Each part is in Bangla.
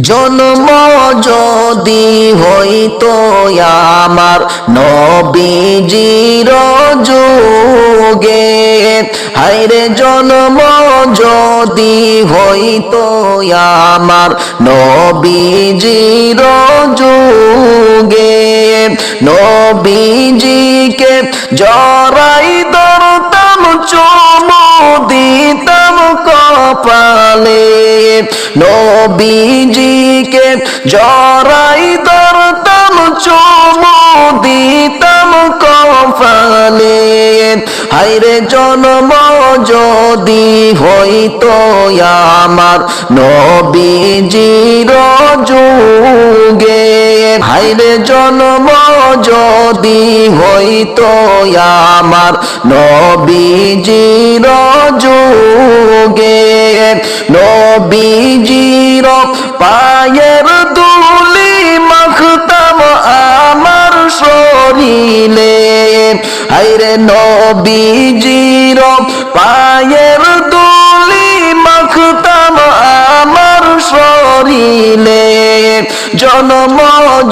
জন্ম যদি হইতো আমার নবীজির যুগে, হায়রে জন্ম যদি হইতো আমার নবীজির যুগে, নবীজিকে জড়াই ধরতাম চুমু দিতাম কপালে, নবীজিকে জড়াই ধরতাম চুমু দিতাম কপালে, হায়রে জন্ম যদি হইতো আমার নবীজির যুগে, হায়রে জন্ম যদি হইতো আমার নবীজির যুগে, নবীজির পায়ের ধুলি মাখতাম আমার শরীরে, হায়রে নবীজির পায়ের ধুলি মাখতাম আমার শরীরে, জন্ম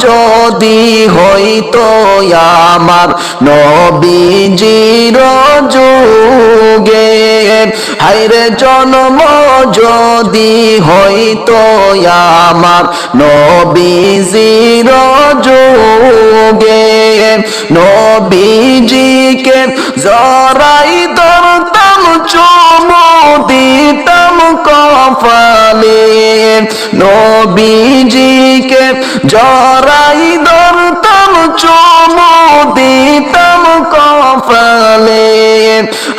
যদি হইতো আমার নবীজির যুগে, হায়রে জন্ম যদি হইতো আমার নবীজির যুগে, নবীজিকে জড়াই ধরতাম চুমু দিতাম কপালে, নবীজিকে জড়াই ধরতাম চুমু দিতাম কপালে,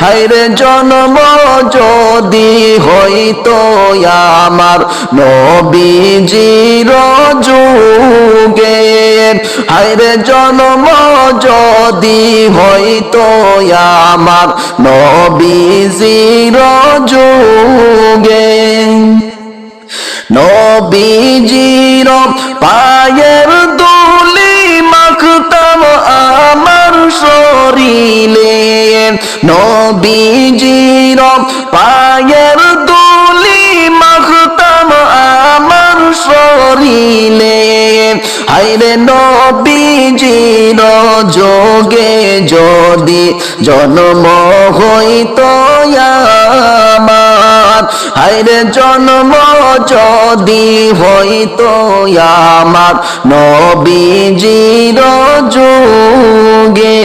হায়রে জন্ম যদি হইতো আমার নবীজির যুগে, হায়রে জন্ম যদি হইতো আমার নবীজির যুগে, নবীজির পায়ের ধুলি মাখতাম আমার শরীরে, নবীজির পায়ের ধুলি মাখতাম আমার শরীরে, হায়রে নবীজির যোগে যদি জন্ম হইতো আমার, হায়রে জন্ম যদি হইতো আমার নবীজির যুগে।